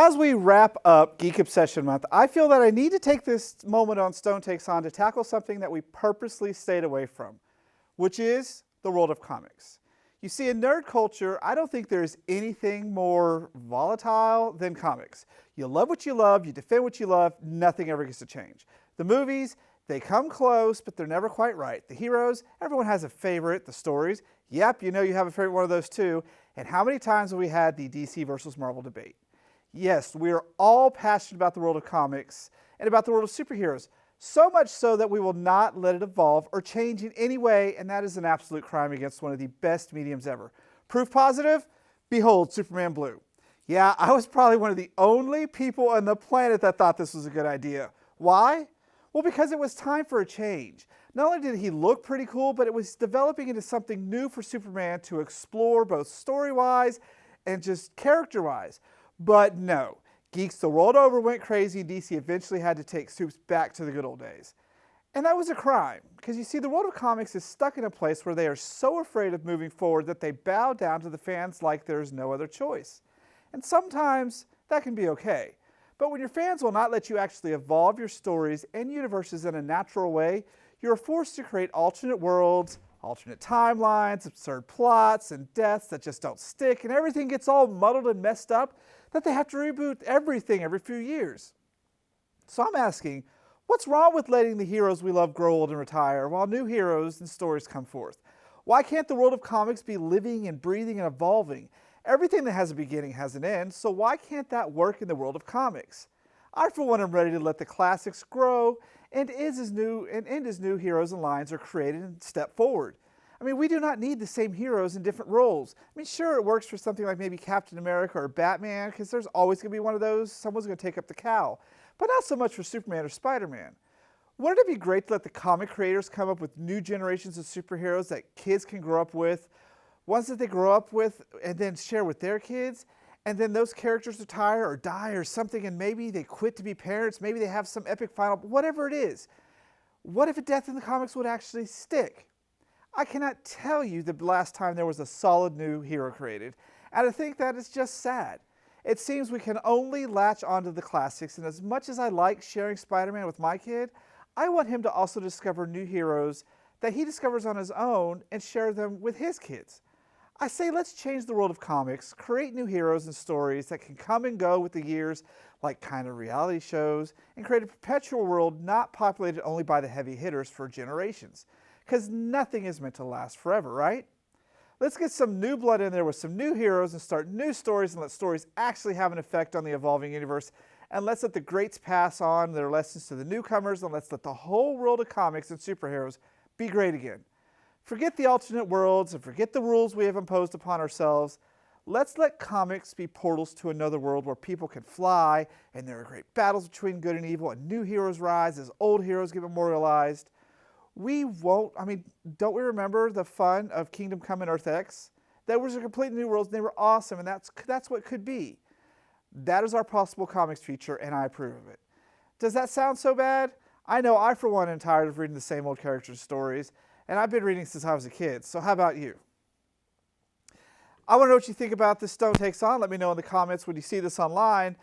As we wrap up Geek Obsession Month, I feel that I need to take this moment on Stone Takes On to tackle something that we purposely stayed away from, which is the world of comics. You see, in nerd culture, I don't think there's anything more volatile than comics. You love what you love, you defend what you love, nothing ever gets to change. The movies, they come close, but they're never quite right. The heroes, everyone has a favorite. The stories, yep, you know you have a favorite one of those too. And how many times have we had the DC versus Marvel debate? Yes, we are all passionate about the world of comics and about the world of superheroes, so much so that we will not let it evolve or change in any way, and that is an absolute crime against one of the best mediums ever. Proof positive? Behold, Superman Blue. Yeah, I was probably one of the only people on the planet that thought this was a good idea. Why? Well, because it was time for a change. Not only did he look pretty cool, but it was developing into something new for Superman to explore both story-wise and just character-wise. But no, geeks the world over went crazy and DC eventually had to take Supes back to the good old days. And that was a crime, because you see, the world of comics is stuck in a place where they are so afraid of moving forward that they bow down to the fans like there's no other choice. And sometimes that can be okay. But when your fans will not let you actually evolve your stories and universes in a natural way, you're forced to create alternate worlds, alternate timelines, absurd plots, and deaths that just don't stick, and everything gets all muddled and messed up that they have to reboot everything every few years. So I'm asking, what's wrong with letting the heroes we love grow old and retire while new heroes and stories come forth? Why can't the world of comics be living and breathing and evolving? Everything that has a beginning has an end, so why can't that work in the world of comics? I, for one, am ready to let the classics grow and end as new heroes and lines are created and step forward. I mean, we do not need the same heroes in different roles. I mean, sure, it works for something like maybe Captain America or Batman, because there's always going to be one of those, someone's going to take up the cowl. But not so much for Superman or Spider-Man. Wouldn't it be great to let the comic creators come up with new generations of superheroes that kids can grow up with, ones that they grow up with and then share with their kids, and then those characters retire or die or something, and maybe they quit to be parents, maybe they have some epic final, whatever it is. What if a death in the comics would actually stick? I cannot tell you the last time there was a solid new hero created, and I think that is just sad. It seems we can only latch onto the classics, and as much as I like sharing Spider-Man with my kid, I want him to also discover new heroes that he discovers on his own and share them with his kids. I say let's change the world of comics, create new heroes and stories that can come and go with the years, like kind of reality shows, and create a perpetual world not populated only by the heavy hitters for generations. Because nothing is meant to last forever, right? Let's get some new blood in there with some new heroes and start new stories and let stories actually have an effect on the evolving universe. And let's let the greats pass on their lessons to the newcomers, and let's let the whole world of comics and superheroes be great again. Forget the alternate worlds and forget the rules we have imposed upon ourselves. Let's let comics be portals to another world where people can fly and there are great battles between good and evil and new heroes rise as old heroes get memorialized. Don't we remember the fun of Kingdom Come and Earth X? That was a completely new world and they were awesome, and that's what could be. That is our possible comics future, and I approve of it. Does that sound so bad? I know I, for one, am tired of reading the same old characters' stories, and I've been reading since I was a kid, so how about you? I want to know what you think about this Stone Takes On. Let me know in the comments when you see this online.